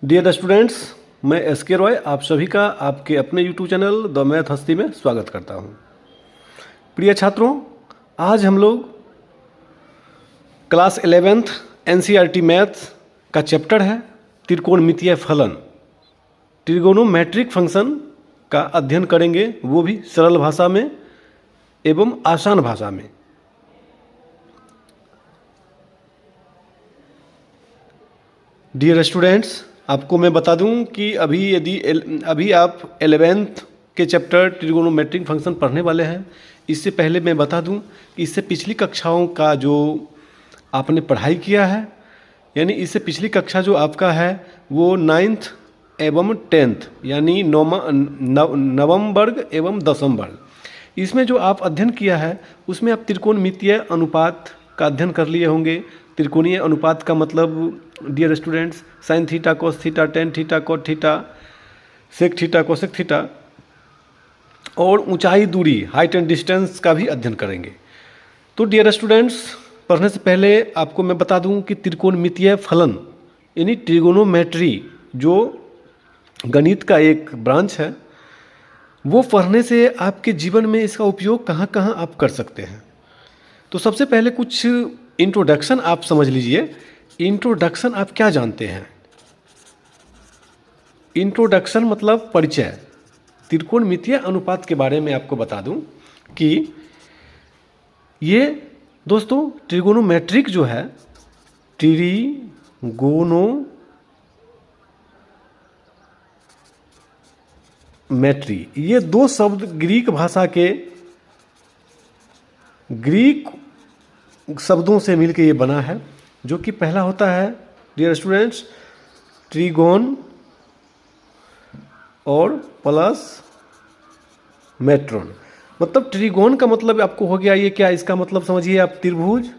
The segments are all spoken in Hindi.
डियर स्टूडेंट्स, मैं एस के रॉय आप सभी का आपके अपने यूट्यूब चैनल द मैथ हस्ती में स्वागत करता हूं। प्रिय छात्रों, आज हम लोग क्लास 11th एनसीईआरटी मैथ का चैप्टर है त्रिकोणमितीय फलन, ट्रिगोनोमेट्रिक फंक्शन का अध्ययन करेंगे, वो भी सरल भाषा में एवं आसान भाषा में। डियर स्टूडेंट्स, आपको मैं बता दूं कि अभी आप 11th के चैप्टर ट्रिगोनोमेट्रिक फंक्शन पढ़ने वाले हैं। इससे पहले मैं बता दूं कि इससे पिछली कक्षाओं का जो आपने पढ़ाई किया है, यानी इससे पिछली कक्षा जो आपका है वो 9th एवं 10th यानी नवम वर्ग एवं दसम वर्ग, इसमें जो आप अध्ययन किया है उसमें आप त्रिकोणमितीय अनुपात का अध्ययन कर लिए होंगे। त्रिकोणीय अनुपात का मतलब dear students sine theta cos theta tan theta cot theta sec theta cosec theta और ऊंचाई दूरी हाइट एंड डिस्टेंस का भी अध्ययन करेंगे। तो डियर स्टूडेंट्स, पढ़ने से पहले आपको मैं बता दूं कि त्रिकोणमितीय फलन यानी ट्रिगोनोमेट्री जो गणित का एक ब्रांच है, वो पढ़ने से आपके जीवन में इसका उपयोग कहाँ कहाँ आप कर सकते हैं। तो सबसे पहले कुछ इंट्रोडक्शन आप समझ लीजिए। इंट्रोडक्शन आप क्या जानते हैं? इंट्रोडक्शन मतलब परिचय। त्रिकोणमितीय अनुपात के बारे में आपको बता दूं कि ये दोस्तों ट्रिगोनोमेट्रिक जो है, ट्रिगोनोमेट्री, ये दो शब्द ग्रीक शब्दों से मिलकर ये बना है, जो कि पहला होता है डियर स्टूडेंट्स ट्रिगोन और प्लस मेट्रोन। मतलब ट्रिगोन का मतलब आपको हो गया ये क्या, इसका मतलब समझिए आप त्रिभुज,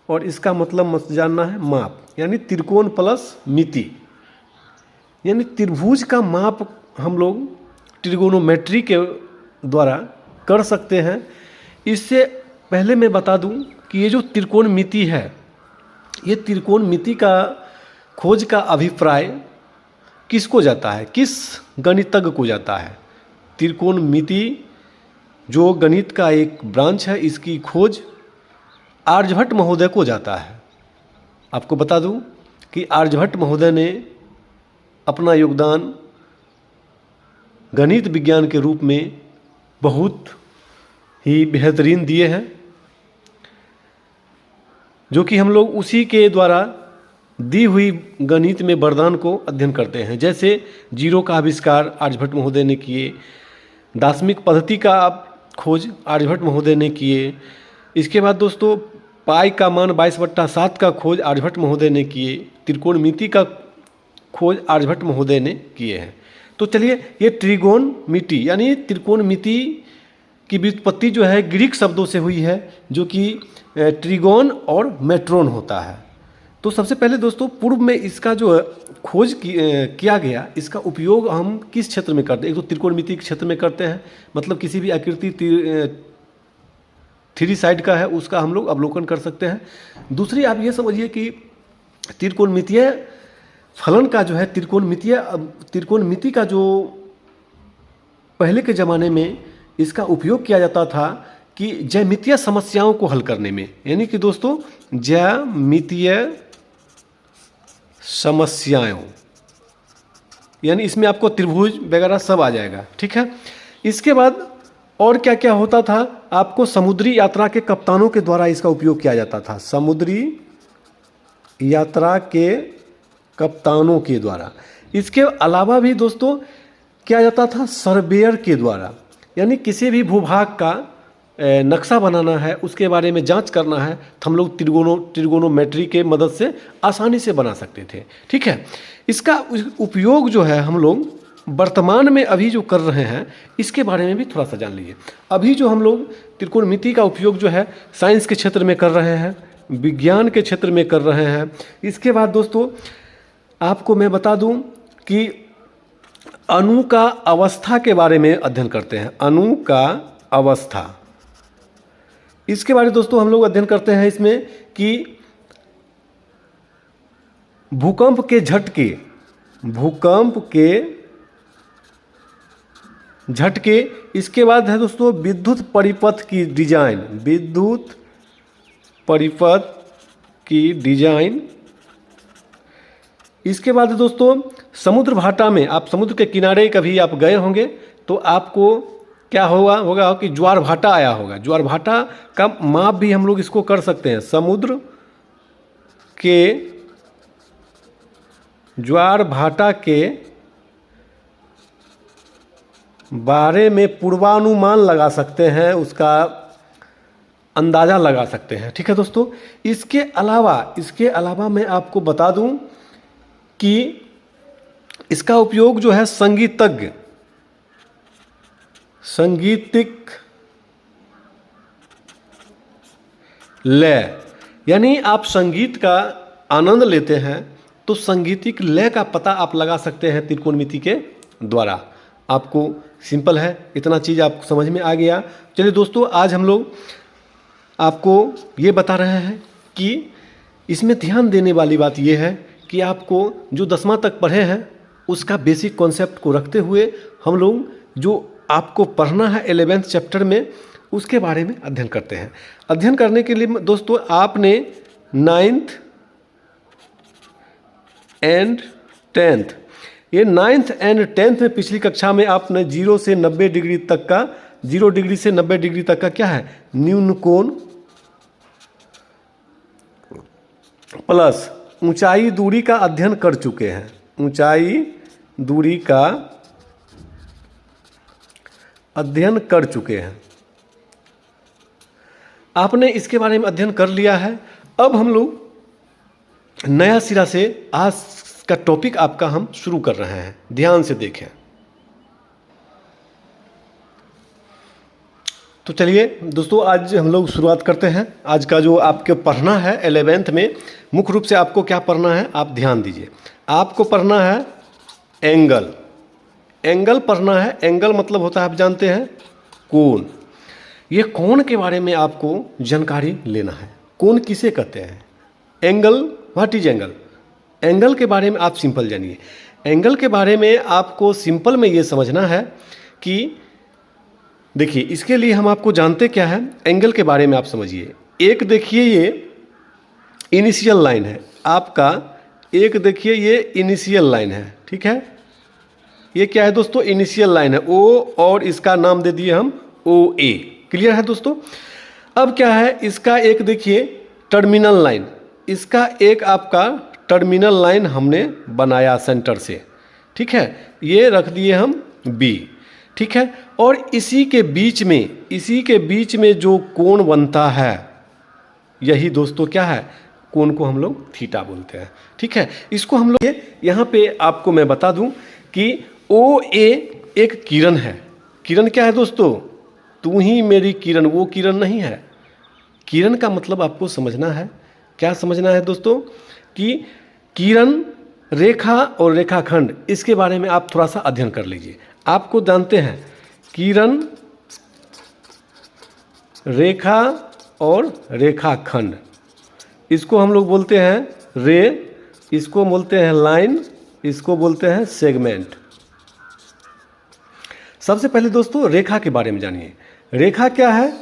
और इसका मतलब मत जानना है माप, यानी त्रिकोण प्लस मिति, यानी त्रिभुज का माप हम लोग ट्रिगोनोमेट्री के द्वारा कर सकते हैं। इससे पहले मैं बता दूं कि ये जो त्रिकोणमिति है, ये त्रिकोणमिति का खोज का अभिप्राय किसको जाता है, किस गणितज्ञ को जाता है? त्रिकोणमिति जो गणित का एक ब्रांच है, इसकी खोज आर्यभट्ट महोदय को जाता है। आपको बता दूं कि आर्यभट्ट महोदय ने अपना योगदान गणित विज्ञान के रूप में बहुत ही बेहतरीन दिए हैं, जो कि हम लोग उसी के द्वारा दी हुई गणित में वरदान को अध्ययन करते हैं। जैसे जीरो का आविष्कार आर्यभट्ट महोदय ने किए, दार्शनिक पद्धति का खोज आर्यभट्ट महोदय ने किए। इसके बाद दोस्तों पाई का मान 22/7 का खोज आर्यभट्ट महोदय ने किए। त्रिकोणमिति का खोज आर्यभट्ट महोदय ने किए हैं। तो चलिए, ये ट्रिगोनमिति यानी त्रिकोणमिति की व्युत्पत्ति जो है ग्रीक शब्दों से हुई है, जो कि ट्रिगोन और मेट्रोन होता है। तो सबसे पहले दोस्तों पूर्व में इसका जो खोज किया गया, इसका उपयोग हम किस क्षेत्र में करते हैं? एक तो त्रिकोणमिति के क्षेत्र में करते हैं, मतलब किसी भी आकृति 3 साइड का है उसका हम लोग अवलोकन कर सकते हैं। दूसरी आप ये समझिए कि त्रिकोणमितीय फलन का जो है त्रिकोणमिति का जो पहले के ज़माने में इसका उपयोग किया जाता था कि ज्यामितीय समस्याओं को हल करने में, यानी कि दोस्तों ज्यामितीय समस्याओं, यानी इसमें आपको त्रिभुज वगैरह सब आ जाएगा, ठीक है। इसके बाद और क्या क्या होता था? आपको समुद्री यात्रा के कप्तानों के द्वारा इसका उपयोग किया जाता था। समुद्री यात्रा के कप्तानों के द्वारा। इसके अलावा भी दोस्तों किया जाता था सर्वेयर के द्वारा, यानी किसी भी भूभाग का नक्शा बनाना है, उसके बारे में जांच करना है, तो हम लोग ट्रिगोनोमेट्री के मदद से आसानी से बना सकते थे, ठीक है। इसका उपयोग जो है हम लोग वर्तमान में अभी जो कर रहे हैं, इसके बारे में भी थोड़ा सा जान लीजिए। अभी जो हम लोग त्रिकोणमिति का उपयोग जो है साइंस के क्षेत्र में कर रहे हैं, विज्ञान के क्षेत्र में कर रहे हैं। इसके बाद दोस्तों आपको मैं बता दूं कि अणु का अवस्था के बारे में अध्ययन करते हैं। अणु का अवस्था, इसके बारे में दोस्तों हम लोग अध्ययन करते हैं इसमें कि भूकंप के झटके भूकंप के झटके। इसके बाद है दोस्तों विद्युत परिपथ की डिजाइन, विद्युत परिपथ की डिजाइन। इसके बाद दोस्तों समुद्र भाटा में, आप समुद्र के किनारे कभी आप गए होंगे तो आपको क्या होगा कि ज्वार भाटा आया होगा। ज्वार भाटा का माप भी हम लोग इसको कर सकते हैं। समुद्र के ज्वार भाटा के बारे में पूर्वानुमान लगा सकते हैं, उसका अंदाज़ा लगा सकते हैं। ठीक है दोस्तों, इसके अलावा मैं आपको बता दूं कि इसका उपयोग जो है संगीतिक लय, यानी आप संगीत का आनंद लेते हैं तो संगीतिक लय का पता आप लगा सकते हैं त्रिकोणमिति के द्वारा। आपको सिंपल है, इतना चीज़ आपको समझ में आ गया। चलिए दोस्तों, आज हम लोग आपको ये बता रहे हैं कि इसमें ध्यान देने वाली बात ये है कि आपको जो 10वां तक पढ़े हैं उसका बेसिक कॉन्सेप्ट को रखते हुए हम लोग जो आपको पढ़ना है 11th चैप्टर में उसके बारे में अध्ययन करते हैं। अध्ययन करने के लिए दोस्तों आपने 9th एंड 10th, ये 9th एंड 10th में पिछली कक्षा में आपने 0 से 90 डिग्री तक का, 0 डिग्री से 90 डिग्री तक का क्या है, न्यून कोण प्लस ऊंचाई दूरी का अध्ययन कर चुके हैं। ऊंचाई दूरी का अध्ययन कर चुके हैं, आपने इसके बारे में अध्ययन कर लिया है। अब हम लोग नया सिरा से आज का टॉपिक आपका हम शुरू कर रहे हैं, ध्यान से देखें। तो चलिए दोस्तों, आज हम लोग शुरुआत करते हैं। आज का जो आपके पढ़ना है 11th में, मुख्य रूप से आपको क्या पढ़ना है, आप ध्यान दीजिए। आपको पढ़ना है एंगल, एंगल पढ़ना है। एंगल मतलब होता है, आप जानते हैं, कोण। ये कोण के बारे में आपको जानकारी लेना है। कोण किसे कहते हैं, angle, what is angle. Angle के बारे में आप सिंपल जानिए। एंगल के बारे में आपको सिंपल में ये समझना है कि देखिए, इसके लिए हम आपको जानते क्या है, एंगल के बारे में आप समझिए। एक देखिए ये इनिशियल लाइन है आपका, एक देखिए ये इनिशियल लाइन है, ठीक है। ये क्या है दोस्तों, इनिशियल लाइन है ओ, और इसका नाम दे दिए हम ओ ए। क्लियर है दोस्तों। अब क्या है, इसका एक देखिए टर्मिनल लाइन, इसका एक आपका टर्मिनल लाइन हमने बनाया सेंटर से, ठीक है। ये रख दिए हम बी, ठीक है। और इसी के बीच में जो कोण बनता है, यही दोस्तों क्या है, कोण को हम लोग थीटा बोलते हैं, ठीक है। इसको हम लोग यहाँ पे आपको मैं बता दूं कि ओ ए एक किरण है। किरण क्या है दोस्तों, तू ही मेरी किरण, वो किरण नहीं है। किरण का मतलब आपको समझना है, क्या समझना है दोस्तों, कि किरण, रेखा और रेखाखंड, इसके बारे में आप थोड़ा सा अध्ययन कर लीजिए। आपको जानते हैं किरण, रेखा और रेखाखंड, इसको हम लोग बोलते हैं रे, इसको बोलते हैं लाइन, इसको बोलते हैं सेगमेंट। सबसे पहले दोस्तों रेखा के बारे में जानिए। रेखा क्या है,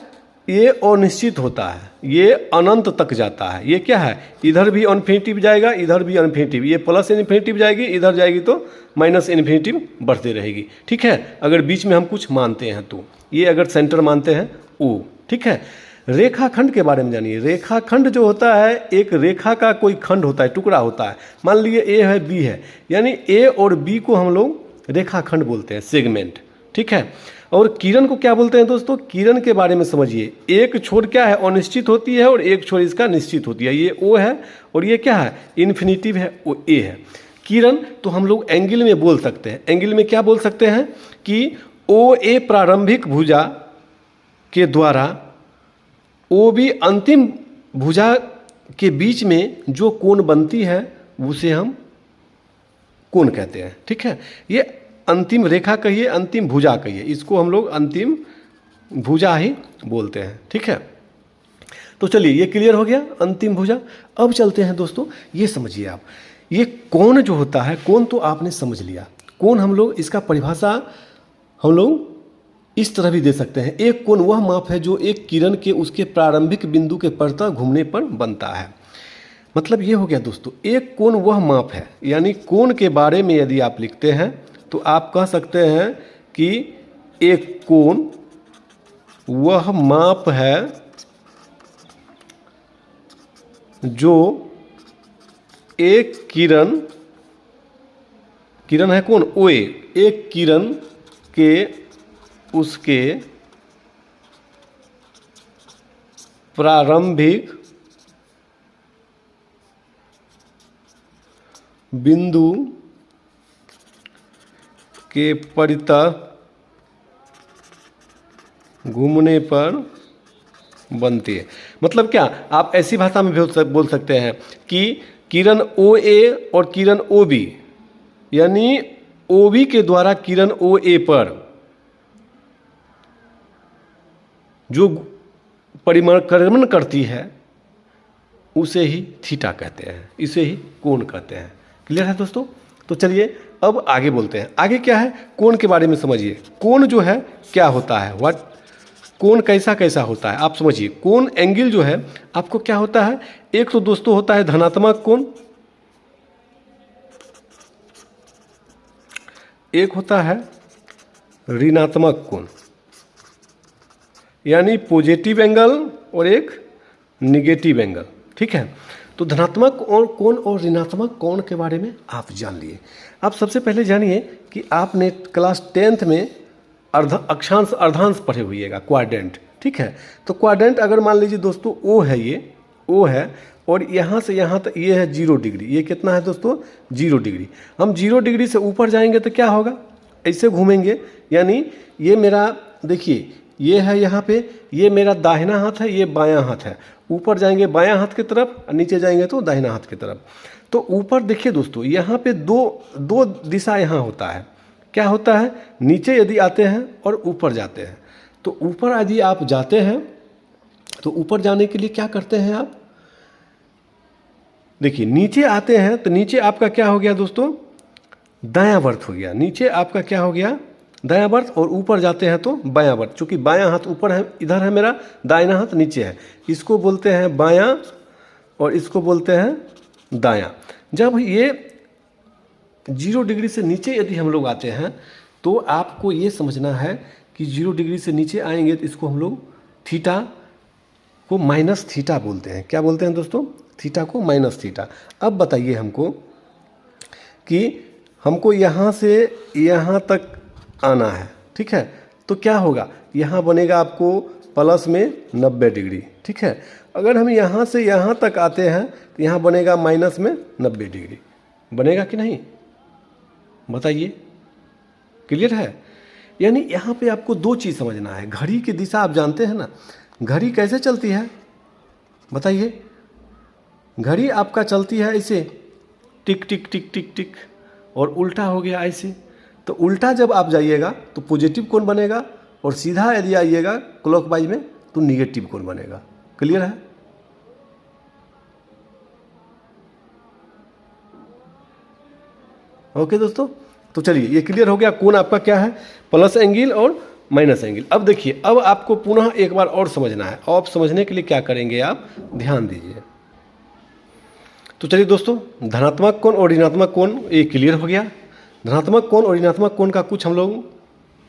ये अनिश्चित होता है, ये अनंत तक जाता है। ये क्या है, इधर भी इन्फिनिटिव जाएगा, इधर भी इन्फिनिटिव, ये प्लस इन्फिनिटिव जाएगी, इधर जाएगी तो माइनस इन्फिनिटिव बढ़ती रहेगी, ठीक है। अगर बीच में हम कुछ मानते हैं तो ये अगर सेंटर मानते हैं ओ, ठीक है। रेखाखंड के बारे में जानिए। रेखाखंड जो होता है, एक रेखा का कोई खंड होता है, टुकड़ा होता है। मान लीजिए ए है, बी है, यानी ए और बी को हम लोग रेखाखंड बोलते हैं, सेगमेंट, ठीक है। और किरण को क्या बोलते हैं दोस्तों, किरण के बारे में समझिए। एक छोर क्या है, अनिश्चित होती है, और एक छोर इसका निश्चित होती है। ये ओ है और ये क्या है, इन्फिनिटिव है, वो ए है। किरण तो हम लोग एंगल में बोल सकते हैं। एंगल में क्या बोल सकते हैं कि ओ ए प्रारंभिक भुजा के द्वारा ओ बी अंतिम भुजा के बीच में जो कोण बनती है उसे हम कोण कहते हैं, ठीक है। ये अंतिम रेखा कहिए, अंतिम भुजा कहिए, इसको हम लोग अंतिम भुजा ही बोलते हैं, ठीक है। तो चलिए ये क्लियर हो गया, अंतिम भुजा। अब चलते हैं दोस्तों, ये समझिए आप, ये कोण जो होता है, कोण तो आपने समझ लिया। कोण हम लोग इसका परिभाषा हम लोग इस तरह भी दे सकते हैं, एक कोण वह माप है जो एक किरण के उसके प्रारंभिक बिंदु के परतः घूमने पर बनता है। मतलब ये हो गया दोस्तों, एक कोण वह माप है, यानी कोण के बारे में यदि आप लिखते हैं तो आप कह सकते हैं कि एक कोण वह माप है जो एक किरण है कौन, OA, एक किरण के उसके प्रारंभिक बिंदु के परितः घूमने पर बनती है। मतलब क्या, आप ऐसी भाषा में भी बोल सकते हैं कि किरण OA और किरण OB, यानी OB के द्वारा किरण OA पर जो परिक्रमण करती है उसे ही थीटा कहते हैं, इसे ही कोण कहते हैं। क्लियर है दोस्तों? तो चलिए अब आगे बोलते हैं। आगे क्या है, कोण के बारे में समझिए। कोण जो है क्या होता है, कोण कैसा कैसा होता है आप समझिए। कोण एंगल जो है आपको क्या होता है, एक तो दोस्तों होता है धनात्मक कोण, एक होता है ऋणात्मक कोण, यानी पॉजिटिव एंगल और एक निगेटिव एंगल। ठीक है, तो धनात्मक और कोण और ऋणात्मक कोण के बारे में आप जान लिए। आप सबसे पहले जानिए कि आपने क्लास 10th में अक्षांश अर्धांश पढ़े हुइएगा, क्वाड्रेंट। ठीक है, तो क्वाड्रेंट अगर मान लीजिए दोस्तों O है, ये O है और यहाँ से यहाँ तक ये है 0 डिग्री। ये कितना है दोस्तों, 0 डिग्री। हम 0 डिग्री से ऊपर जाएंगे तो क्या होगा, ऐसे घूमेंगे, यानी ये मेरा देखिए ये है यहाँ पे, ये मेरा दाहिना हाथ है, ये बायां हाथ है। ऊपर जाएंगे बायां हाथ की तरफ, नीचे जाएंगे तो दाहिना हाथ की तरफ। तो ऊपर देखिए दोस्तों, यहाँ पे दो दिशा यहाँ होता है। क्या होता है, नीचे यदि आते हैं और ऊपर जाते हैं। तो ऊपर यदि आप जाते हैं तो ऊपर जाने के लिए क्या करते हैं आप, देखिए नीचे आते हैं तो नीचे आपका क्या हो गया दोस्तों, दायां वर्त हो गया। नीचे आपका क्या हो गया, दायां वर्त, और ऊपर जाते हैं तो बायां वर्त। चूंकि बायां हाथ ऊपर है, इधर है मेरा, दाहिना हाथ नीचे है, इसको बोलते हैं बायां और इसको बोलते हैं दायां। जब ये 0 डिग्री से नीचे यदि हम लोग आते हैं तो आपको ये समझना है कि 0 डिग्री से नीचे आएंगे तो इसको हम लोग थीटा को माइनस थीटा बोलते हैं। क्या बोलते हैं दोस्तों, थीटा को माइनस थीटा। अब बताइए हमको कि हमको यहाँ से यहाँ तक आना है। ठीक है, तो क्या होगा, यहाँ बनेगा आपको प्लस में 90 डिग्री। ठीक है, अगर हम यहाँ से यहाँ तक आते हैं तो यहाँ बनेगा माइनस में 90 डिग्री। बनेगा कि नहीं, बताइए। क्लियर है? यानी यहाँ पे आपको दो चीज़ समझना है। घड़ी की दिशा आप जानते हैं ना, घड़ी कैसे चलती है बताइए। घड़ी आपका चलती है ऐसे, टिक टिक टिक टिक टिक, और उल्टा हो गया ऐसे। तो उल्टा जब आप जाइएगा तो पॉजिटिव कोण बनेगा, और सीधा यदि आइएगा क्लॉकवाइज में तो निगेटिव कोण बनेगा। क्लियर है? ओके दोस्तों, तो चलिए ये क्लियर हो गया। कोण आपका क्या है, प्लस एंगल और माइनस एंगल। अब देखिए, अब आपको पुनः एक बार और समझना है। आप समझने के लिए क्या करेंगे, आप ध्यान दीजिए। तो चलिए दोस्तों, धनात्मक कोण और ऋणात्मक कोण ये क्लियर हो गया। धनात्मक कोण और ऋणात्मक कोण का कुछ हम लोग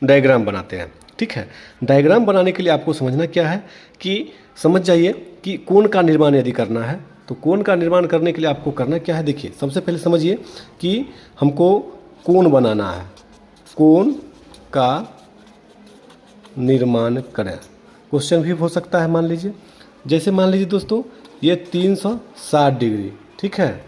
डायग्राम बनाते हैं। ठीक है, डायग्राम बनाने के लिए आपको समझना क्या है कि समझ जाइए कि कोण का निर्माण यदि करना है तो कोण का निर्माण करने के लिए आपको करना क्या है। देखिए, सबसे पहले समझिए कि हमको कोण बनाना है, कोण का निर्माण करें। क्वेश्चन भी हो सकता है, मान लीजिए, जैसे मान लीजिए दोस्तों ये 360 डिग्री। ठीक है,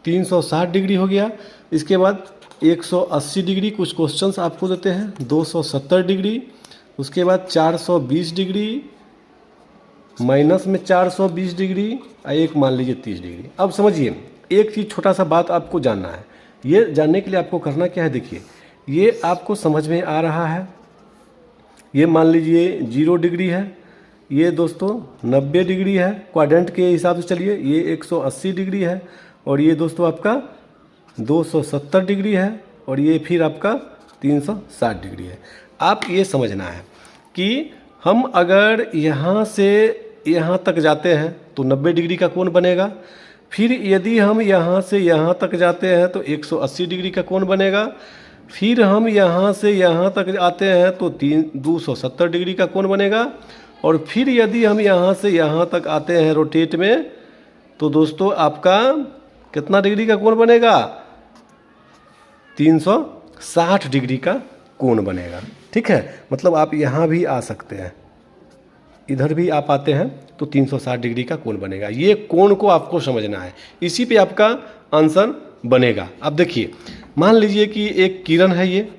तीन 360 डिग्री हो गया। इसके बाद 180 डिग्री, कुछ क्वेश्चंस आपको देते हैं, 270 डिग्री, उसके बाद 420 डिग्री, माइनस में 420 डिग्री, और एक मान लीजिए 30 डिग्री। अब समझिए, एक चीज़ छोटा सा बात आपको जानना है। ये जानने के लिए आपको करना क्या है, देखिए ये आपको समझ में आ रहा है। ये मान लीजिए 0 डिग्री है, ये दोस्तों 90 डिग्री है, क्वाड्रेंट के हिसाब से चलिए ये 180 डिग्री है, और ये दोस्तों आपका 270 डिग्री है, और ये फिर आपका 360 डिग्री है। आप ये समझना है कि हम अगर यहाँ से यहाँ तक जाते हैं तो 90 डिग्री का कोण बनेगा, फिर यदि हम यहाँ से यहाँ तक जाते हैं तो 180 डिग्री का कोण बनेगा, फिर हम यहाँ से यहाँ तक आते हैं तो 270 डिग्री का कोण बनेगा, और फिर यदि हम यहाँ से यहाँ तक आते हैं रोटेट में तो दोस्तों आपका कितना डिग्री का कोण बनेगा? 360 डिग्री का कोण बनेगा। ठीक है, मतलब आप यहाँ भी आ सकते हैं, इधर भी आप आते हैं तो 360 डिग्री का कोण बनेगा। ये कोण को आपको समझना है, इसी पे आपका आंसर बनेगा। अब देखिए, मान लीजिए कि एक किरण है, ये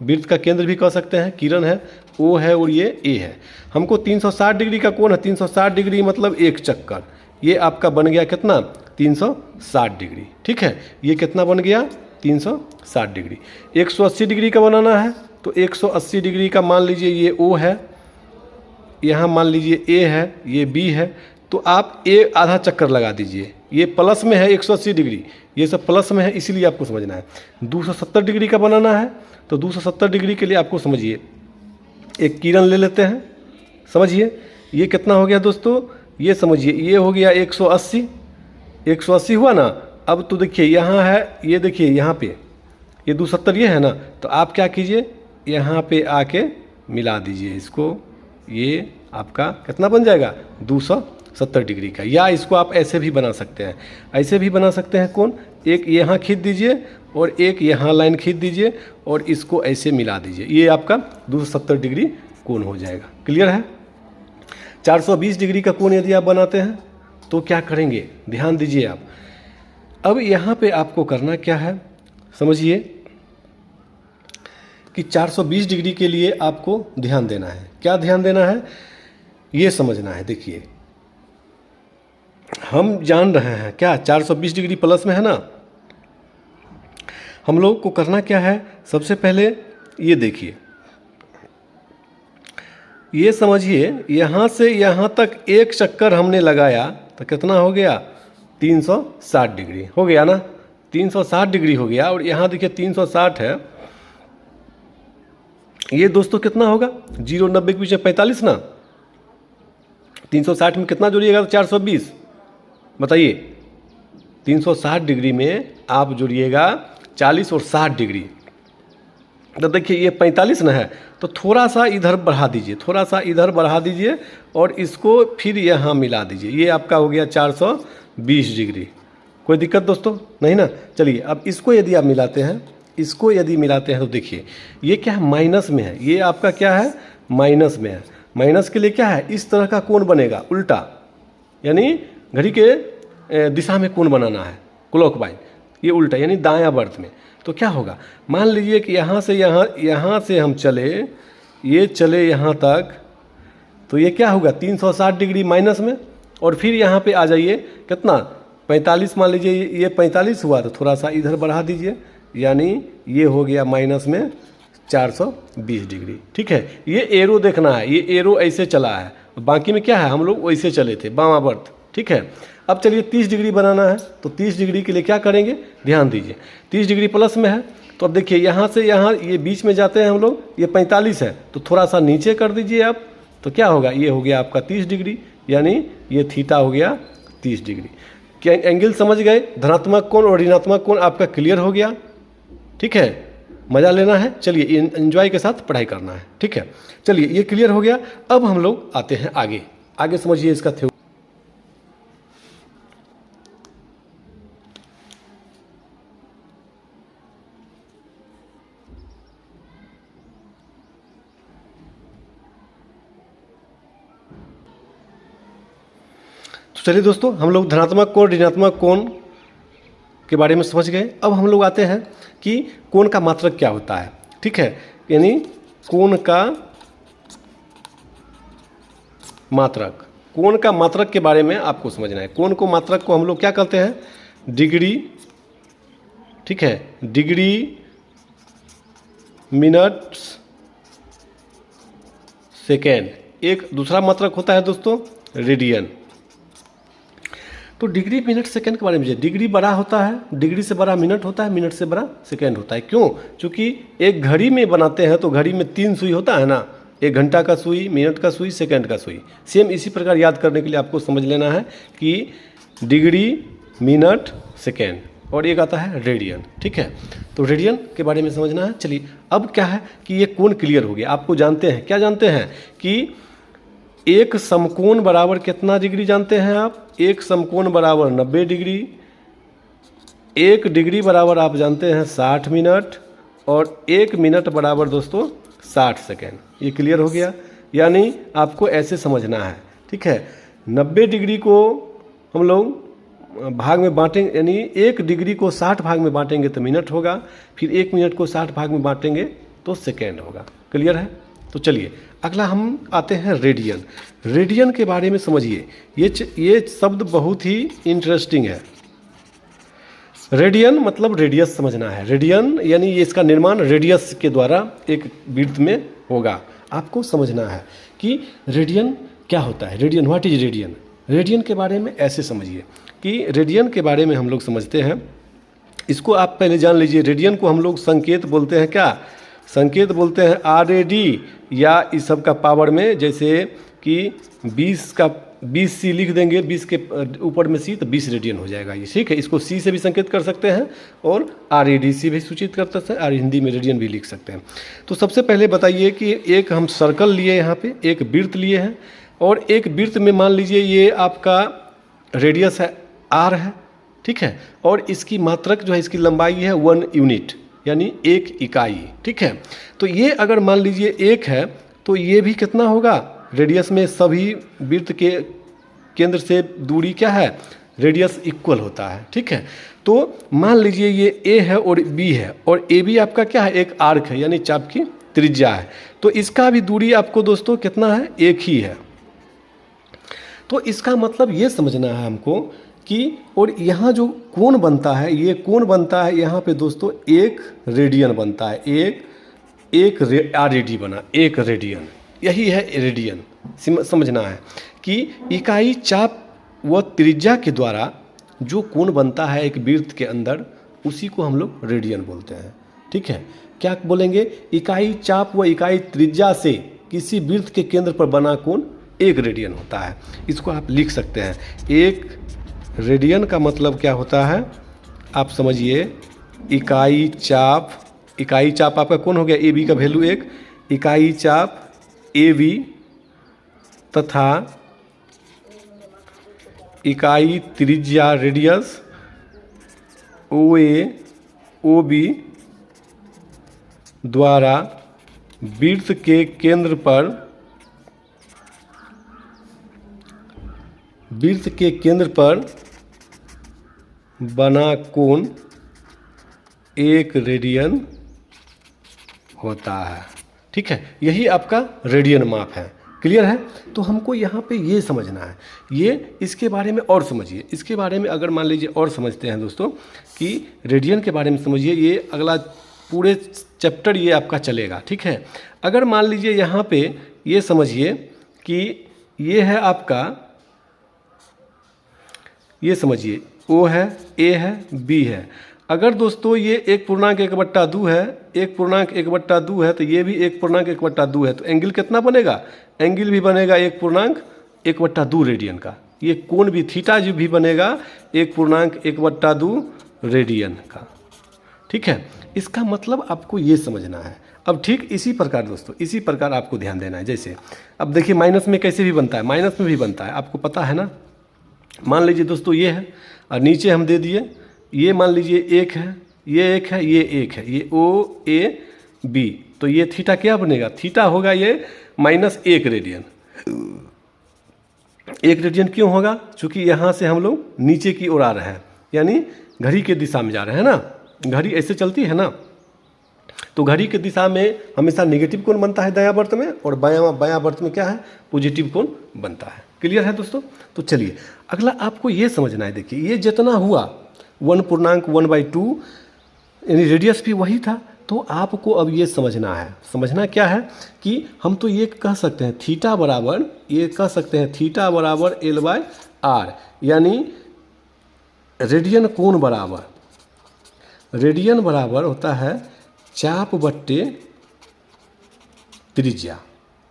वृत्त का केंद्र भी कह सकते हैं, किरण है, O है और ये A है। हमको 360 डिग्री का कोण है, 360 डिग्री मतलब एक चक्कर, ये आपका बन गया कितना? 360 डिग्री। ठीक है, ये कितना बन गया? 360 डिग्री। 180 डिग्री का बनाना है तो 180 डिग्री का मान लीजिए ये O है, यहाँ मान लीजिए A है, ये B है, तो आप A आधा चक्कर लगा दीजिए। ये प्लस में है 180 डिग्री, ये सब प्लस में है, इसीलिए आपको समझना है। 270 डिग्री का बनाना है तो 270 डिग्री के लिए आपको समझिए, एक किरण ले लेते हैं, समझिए ये कितना हो गया दोस्तों? ये समझिए, ये हो गया 180, 180 हुआ ना। अब तो देखिए यहाँ है, ये देखिए यहाँ पे ये 270 ये है ना, तो आप क्या कीजिए, यहाँ पे आके मिला दीजिए इसको, ये आपका कितना बन जाएगा? 270 डिग्री का। या इसको आप ऐसे भी बना सकते हैं, ऐसे भी बना सकते हैं। कौन? एक यहाँ खींच दीजिए और एक यहाँ लाइन खींच दीजिए और इसको ऐसे मिला दीजिए, ये आपका 270 डिग्री कोण हो जाएगा। क्लियर है? 420 डिग्री का कोण यदि आप बनाते हैं तो क्या करेंगे, ध्यान दीजिए आप। अब यहाँ पे आपको करना क्या है, समझिए कि 420 डिग्री के लिए आपको ध्यान देना है। क्या ध्यान देना है, ये समझना है। देखिए हम जान रहे हैं क्या 420 डिग्री प्लस में है ना, हम लोग को करना क्या है, सबसे पहले ये देखिए, ये समझिए यहाँ से यहाँ तक एक चक्कर हमने लगाया तो कितना हो गया? 360 डिग्री हो गया ना, 360 डिग्री हो गया। और यहाँ देखिए 360 है, ये दोस्तों कितना होगा? 0 90 के बीच में 45 ना, 360 में कितना जोड़िएगा? तो 420। बताइए, 360 डिग्री में आप जोड़िएगा 40 और 60 डिग्री, तो देखिए ये 45 ना है, तो थोड़ा सा इधर बढ़ा दीजिए, थोड़ा सा इधर बढ़ा दीजिए और इसको फिर यहाँ मिला दीजिए, ये आपका हो गया 420 डिग्री। कोई दिक्कत दोस्तों नहीं ना? चलिए अब इसको यदि आप मिलाते हैं, इसको यदि मिलाते हैं तो देखिए ये क्या है? माइनस में है, ये आपका क्या है? माइनस में है। माइनस के लिए क्या है? इस तरह का कोण बनेगा उल्टा, यानी घड़ी के दिशा में कोण बनाना है, क्लॉकवाइज, ये उल्टा यानी दायां वर्त में। तो क्या होगा, मान लीजिए कि यहाँ से हम चले, ये चले यहाँ तक, तो ये क्या होगा? 360 डिग्री माइनस में, और फिर यहाँ पे आ जाइए कितना? 45 मान लीजिए, ये 45 हुआ तो थोड़ा सा इधर बढ़ा दीजिए, यानी ये हो गया माइनस में 420 डिग्री। ठीक है, ये एरो देखना है, ये एरो ऐसे चला है, बाकी में क्या है, हम लोग वैसे चले थे, बामा वर्त। ठीक है, अब चलिए 30 डिग्री बनाना है, तो 30 डिग्री के लिए क्या करेंगे, ध्यान दीजिए। 30 डिग्री प्लस में है, तो अब देखिए यहाँ से यहाँ ये बीच में जाते हैं हम लोग, ये 45 है, तो थोड़ा सा नीचे कर दीजिए आप, तो क्या होगा? ये हो गया आपका 30 डिग्री, यानी ये थीटा हो गया 30 डिग्री। क्या एंगल समझ गए? धनात्मक कोण और ऋणात्मक कोण आपका क्लियर हो गया। ठीक है, मज़ा लेना है, चलिए एंजॉय के साथ पढ़ाई करना है। ठीक है, चलिए ये क्लियर हो गया। अब हम लोग आते हैं आगे, आगे समझिए इसका थ्योरी। चलिए दोस्तों, हम लोग धनात्मक कोण ऋणात्मक कोण के बारे में समझ गए। अब हम लोग आते हैं कि कोण का मात्रक क्या होता है। ठीक है, यानी कोण का मात्रक, कोण का मात्रक के बारे में आपको समझना है। कोण को मात्रक को हम लोग क्या कहते हैं? डिग्री। ठीक है, डिग्री मिनट सेकेंड। एक दूसरा मात्रक होता है दोस्तों रेडियन। तो डिग्री मिनट सेकंड के बारे में, डिग्री बड़ा होता है, डिग्री से बड़ा मिनट होता है, मिनट से बड़ा सेकंड होता है। क्यों? क्योंकि एक घड़ी में बनाते हैं तो घड़ी में 3 सुई होता है ना, 1 घंटा का सुई, मिनट का सुई, सेकंड का सुई। सेम इसी प्रकार याद करने के लिए आपको समझ लेना है कि डिग्री, मिनट, सेकंड, और एक आता है रेडियन। ठीक है, तो रेडियन के बारे में समझना है। चलिए अब क्या है कि ये कोण क्लियर हो गया। आपको जानते हैं, क्या जानते हैं कि एक समकोण बराबर कितना डिग्री जानते हैं आप? एक समकोण बराबर 90 डिग्री, 1 डिग्री बराबर आप जानते हैं 60 मिनट, और 1 मिनट बराबर दोस्तों 60 सेकेंड। ये क्लियर हो गया। यानी आपको ऐसे समझना है। ठीक है, 90 डिग्री को हम लोग भाग में बांटेंगे, यानी 1 डिग्री को 60 भाग में बांटेंगे तो मिनट होगा, फिर 1 मिनट को 60 भाग में बांटेंगे तो सेकेंड होगा। क्लियर है? तो चलिए अगला हम आते हैं रेडियन। रेडियन के बारे में समझिए। ये शब्द बहुत ही इंटरेस्टिंग है। रेडियन मतलब रेडियस समझना है। रेडियन यानी ये इसका निर्माण रेडियस के द्वारा एक वृत्त में होगा। आपको समझना है कि रेडियन क्या होता है। Radian, what is radian? Radian के बारे में ऐसे समझिए कि रेडियन के बारे में हम लोग समझते हैं, इसको आप पहले जान लीजिए। रेडियन को हम लोग संकेत बोलते हैं। क्या संकेत बोलते हैं? RAD, या इस सब का पावर में, जैसे कि 20 C लिख देंगे, 20 के ऊपर में C तो 20 रेडियन हो जाएगा ये। ठीक है, इसको C से भी संकेत कर सकते हैं और RAD से भी सूचित कर सकते हैं, और हिंदी में रेडियन भी लिख सकते हैं। तो सबसे पहले बताइए कि एक हम सर्कल लिए, यहाँ पे एक वृत्त लिए हैं, और एक वृत्त में मान लीजिए ये आपका रेडियस है R है। ठीक है, और इसकी मात्रक जो है, इसकी लंबाई है 1 यूनिट, यानी 1 इकाई। ठीक है, तो ये अगर मान लीजिए 1 है तो ये भी कितना होगा? रेडियस में सभी वृत्त के केंद्र से दूरी क्या है? रेडियस इक्वल होता है। ठीक है, तो मान लीजिए ये A है और B है, और AB आपका क्या है? एक आर्क है, यानी चाप की त्रिज्या है। तो इसका भी दूरी आपको दोस्तों कितना है? 1 ही है। तो इसका मतलब ये समझना है हमको कि, और यहाँ जो कोण बनता है, ये कोण बनता है यहाँ पे दोस्तों 1 रेडियन बनता है। एक RAD बना, 1 रेडियन, यही है रेडियन। समझना है कि इकाई चाप व त्रिज्या के द्वारा जो कोण बनता है एक वृत्त के अंदर, उसी को हम लोग रेडियन बोलते हैं। ठीक है, क्या बोलेंगे? इकाई चाप व इकाई त्रिज्या से किसी वृत्त के केंद्र पर बना कोण 1 रेडियन होता है। इसको आप लिख सकते हैं। 1 रेडियन का मतलब क्या होता है आप समझिए। इकाई चाप आपका कौन हो गया? AB का वैल्यू 1, इकाई चाप AB तथा इकाई त्रिज्या रेडियस OA OB द्वारा वृत्त के केंद्र पर बना कोण 1 रेडियन होता है। ठीक है, यही आपका रेडियन माप है। क्लियर है? तो हमको यहाँ पे ये समझना है। ये इसके बारे में और समझिए। इसके बारे में अगर मान लीजिए और समझते हैं दोस्तों कि रेडियन के बारे में समझिए, ये अगला पूरे चैप्टर ये आपका चलेगा। ठीक है, अगर मान लीजिए यहाँ पे ये समझिए कि ये है आपका, ये समझिए O है, A है, B है। अगर दोस्तों ये 1.1/2 है, 1.1/2 है, तो ये भी 1.1/2 है, तो एंगल कितना बनेगा? एंगल भी बनेगा 1.1/2 रेडियन का। ये कोण भी, थीटा जो भी बनेगा 1.1/2 रेडियन का। ठीक है, इसका मतलब आपको ये समझना है। अब ठीक इसी प्रकार दोस्तों, इसी प्रकार आपको ध्यान देना है। जैसे अब देखिए माइनस में कैसे भी बनता है, माइनस में भी बनता है, आपको पता है ना। मान लीजिए दोस्तों ये है, और नीचे हम दे दिए, ये मान लीजिए 1 है, ये 1 है, ये 1 है, ये OAB, तो ये थीटा क्या बनेगा? थीटा होगा ये -1 रेडियन। 1 रेडियन क्यों होगा? क्योंकि यहाँ से हम लोग नीचे की ओर आ रहे हैं, यानी घड़ी के दिशा में जा रहे हैं ना। घड़ी ऐसे चलती है ना, तो घड़ी की दिशा में हमेशा नेगेटिव कोण बनता है दायां वृत्त में, और बायां वृत्त में क्या है? पॉजिटिव कोण बनता है। क्लियर है दोस्तों? तो चलिए अगला आपको ये समझना है। देखिए ये जितना हुआ 1.1/2, यानी रेडियस भी वही था, तो आपको अब ये समझना है, समझना क्या है कि हम तो ये कह सकते हैं थीटा बराबर, ये कह सकते हैं थीटा बराबर L/R, यानी रेडियन बराबर होता है चाप बट्टे त्रिज्या।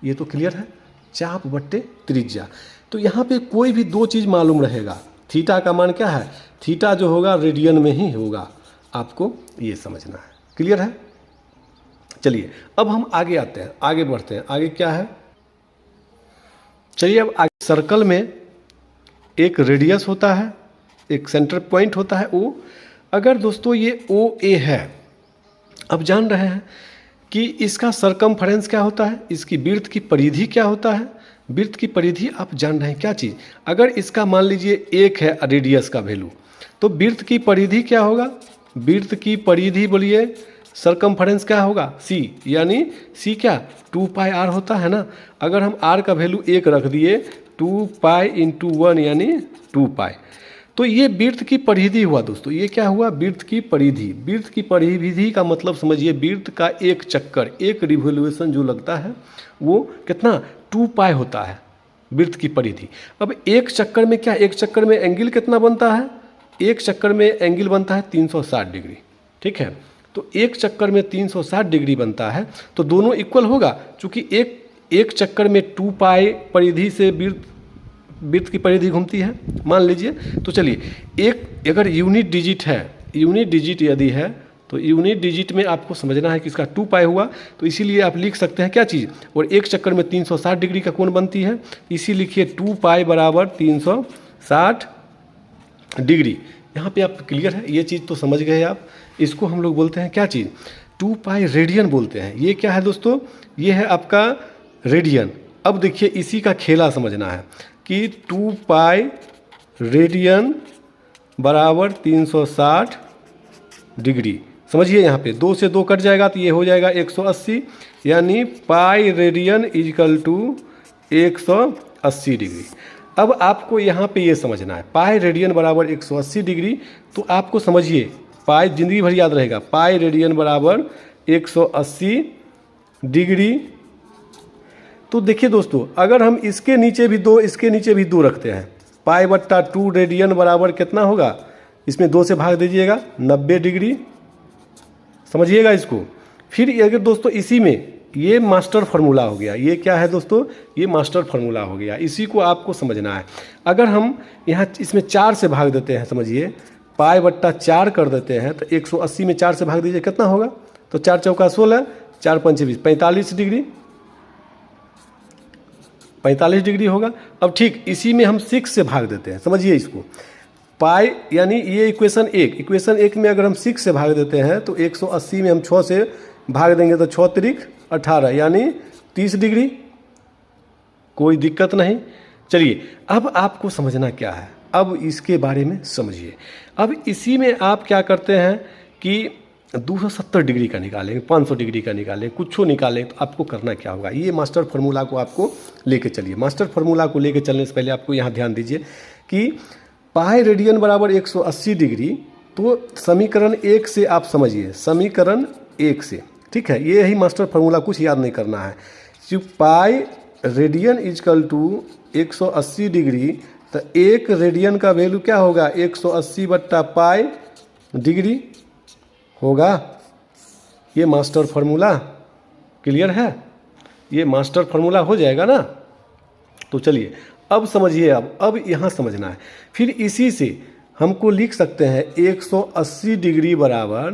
ये तो क्लियर है, चाप बट्टे त्रिज्या। तो यहाँ पे कोई भी दो चीज़ मालूम रहेगा, थीटा का मान क्या है, थीटा जो होगा रेडियन में ही होगा, आपको ये समझना है। क्लियर है? चलिए अब हम आगे आते हैं, आगे बढ़ते हैं। आगे क्या है, चलिए अब आगे सर्कल में एक रेडियस होता है, एक सेंटर पॉइंट होता है O। अगर दोस्तों ये OA है, अब जान रहे हैं कि इसका सरकमफरेंस क्या होता है, इसकी विड्थ की परिधि क्या होता है। विड्थ की परिधि आप जान रहे हैं क्या चीज़, अगर इसका मान लीजिए 1 है रेडियस का वैल्यू, तो विड्थ की परिधि क्या होगा, विड्थ की परिधि बोलिए सरकमफरेंस क्या होगा C, यानी C क्या 2πr होता है ना। अगर हम r का वैल्यू 1 रख दिए 2π × 1 यानी 2π, तो ये विड्थ की परिधि हुआ दोस्तों। ये क्या हुआ, विड्थ की परिधि। विड्थ की परिधि का मतलब समझिए विड्थ का एक चक्कर, एक रिवोल्यूशन जो लगता है वो कितना 2π होता है विड्थ की परिधि। अब एक चक्कर में क्या, एक चक्कर में एंगल कितना बनता है, एक चक्कर में एंगल बनता है 360 डिग्री। ठीक है, तो एक चक्कर में 360 डिग्री बनता है, तो दोनों इक्वल होगा, क्योंकि एक चक्कर में 2π परिधि से विड्थ की परिधि घूमती है मान लीजिए। तो चलिए एक अगर यूनिट डिजिट है, यूनिट डिजिट यदि है तो यूनिट डिजिट में आपको समझना है कि इसका 2π हुआ, तो इसीलिए आप लिख सकते हैं क्या चीज़, और एक चक्कर में 360 डिग्री का कोण बनती है, इसी लिखिए 2π बराबर 360 डिग्री। यहाँ पे आप क्लियर है, ये चीज़ तो समझ गए आप। इसको हम लोग बोलते हैं क्या चीज़, 2π रेडियन बोलते हैं। ये क्या है दोस्तों, ये है आपका रेडियन। अब देखिए इसी का खेला समझना है कि 2π रेडियन बराबर 360 डिग्री। समझिए यहाँ पे 2 से 2 कट जाएगा तो ये हो जाएगा 180, यानी pi radian is equal to 180 degree. अब आपको यहाँ पे ये समझना है पाई रेडियन बराबर 180 डिग्री, तो आपको समझिए पाई जिंदगी भर याद रहेगा, पाई रेडियन बराबर 180 डिग्री। तो देखिए दोस्तों अगर हम इसके नीचे भी 2, इसके नीचे भी 2 रखते हैं, पाई बट्टा 2 रेडियन बराबर कितना होगा, इसमें 2 से भाग दीजिएगा 90 डिग्री। समझिएगा इसको। फिर अगर दोस्तों इसी में ये मास्टर फार्मूला हो गया, ये क्या है दोस्तों, ये मास्टर फार्मूला हो गया, इसी को आपको समझना है। अगर हम यहाँ इसमें 4 से भाग देते हैं, समझिए पाई बट्टा 4 कर देते हैं, तो 180 में 4 से भाग दीजिए कितना होगा, तो 4 चौका 16, 4 पंचे 20, 45 डिग्री, 45 डिग्री होगा। अब ठीक इसी में हम 6 से भाग देते हैं, समझिए इसको, पाई यानी ये इक्वेशन 1 में अगर हम 6 से भाग देते हैं तो 180 में हम 6 से भाग देंगे तो 6 त्रिक 18 यानी 30 डिग्री, कोई दिक्कत नहीं। चलिए अब आपको समझना क्या है, अब इसके बारे में समझिए। अब इसी में आप क्या करते हैं कि 270 डिग्री का निकालेंगे, 500 डिग्री का निकालें, कुछ निकालें, तो आपको करना क्या होगा, ये मास्टर फार्मूला को आपको लेके चलिए। मास्टर फार्मूला को लेके चलने से पहले आपको यहाँ ध्यान दीजिए कि पाई रेडियन बराबर 180 डिग्री, तो समीकरण 1 से आप समझिए, समीकरण 1 से, ठीक है, ये ही मास्टर फार्मूला, कुछ याद नहीं करना है। Pi radian is equal to 180 degree, तो 1 रेडियन का वैल्यू क्या होगा, 180 बट्टा पाई डिग्री होगा। ये मास्टर फार्मूला क्लियर है, ये मास्टर फार्मूला हो जाएगा ना। तो चलिए अब समझिए, अब यहाँ समझना है। फिर इसी से हमको लिख सकते हैं 180 डिग्री बराबर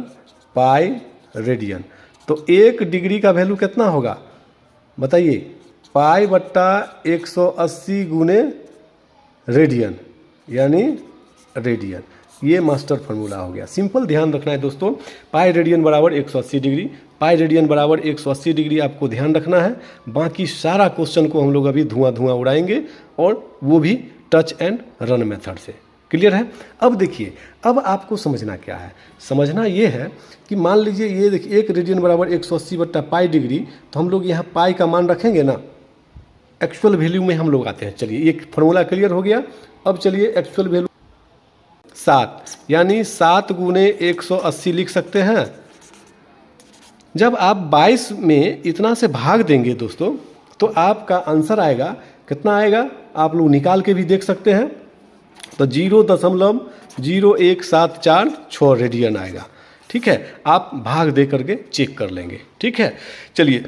पाई रेडियन, तो 1 डिग्री का वैल्यू कितना होगा बताइए, पाई बट्टा 180 गुने रेडियन यानी रेडियन। ये मास्टर फार्मूला हो गया, सिंपल ध्यान रखना है दोस्तों। पाई रेडियन बराबर 180 डिग्री, पाई रेडियन बराबर 180 डिग्री आपको ध्यान रखना है। बाकी सारा क्वेश्चन को हम लोग अभी धुआं उड़ाएंगे, और वो भी टच एंड रन मेथड से। क्लियर है? अब देखिए, अब आपको समझना क्या है, समझना ये है कि मान लीजिए ये देखिए 1 रेडियन बराबर 180 बट्टा पाई डिग्री, तो हम लोग यहाँ पाई का मान रखेंगे ना, एक्चुअल वैल्यू में हम लोग आते हैं। चलिए ये फार्मूला क्लियर हो गया। अब चलिए एक्चुअल वैल्यू 7 यानी 7 गुने 180 लिख सकते हैं, जब आप 22 में इतना से भाग देंगे दोस्तों, तो आपका आंसर आएगा, कितना आएगा आप लोग निकाल के भी देख सकते हैं। तो 0.0174 रेडियन आएगा। ठीक है, आप भाग दे करके चेक कर लेंगे। ठीक है, चलिए,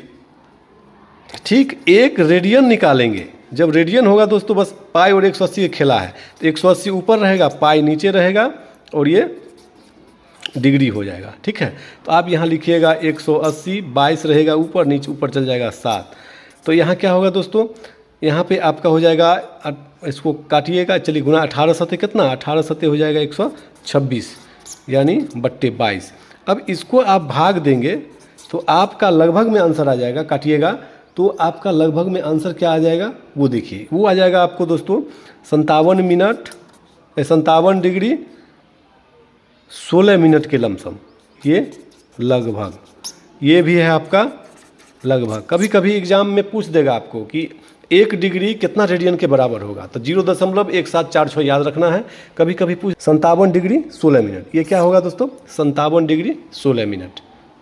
ठीक 1 रेडियन निकालेंगे। जब रेडियन होगा दोस्तों, बस पाई और 180 का खेला है, तो 180 ऊपर रहेगा, पाई नीचे रहेगा और ये डिग्री हो जाएगा। ठीक है, तो आप यहाँ लिखिएगा 180, 22 रहेगा ऊपर, नीचे ऊपर चल जाएगा 7। तो यहाँ क्या होगा दोस्तों, यहाँ पे आपका हो जाएगा, इसको काटिएगा, चलिए गुना 18 सते कितना, 18 सते हो जाएगा 126, यानी बट्टे 22। अब इसको आप भाग देंगे तो आपका लगभग में आंसर आ जाएगा, काटिएगा तो आपका लगभग में आंसर क्या आ जाएगा वो देखिए, वो आ जाएगा आपको दोस्तों 57 मिनट 57 डिग्री 16 मिनट के लमसम। ये लगभग, ये भी है आपका लगभग। कभी कभी एग्जाम में पूछ देगा आपको कि 1 डिग्री कितना रेडियन के बराबर होगा, तो 0.1746 याद रखना है। कभी कभी पूछ 57 डिग्री 16 मिनट, ये क्या होगा दोस्तों, 57 डिग्री 16 मिनट।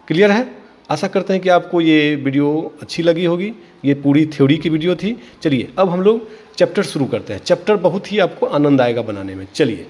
क्लियर है? आशा करते हैं कि आपको ये वीडियो अच्छी लगी होगी। ये पूरी थ्योरी की वीडियो थी। चलिए अब हम लोग चैप्टर शुरू करते हैं। चैप्टर बहुत ही आपको आनंद आएगा बनाने में। चलिए।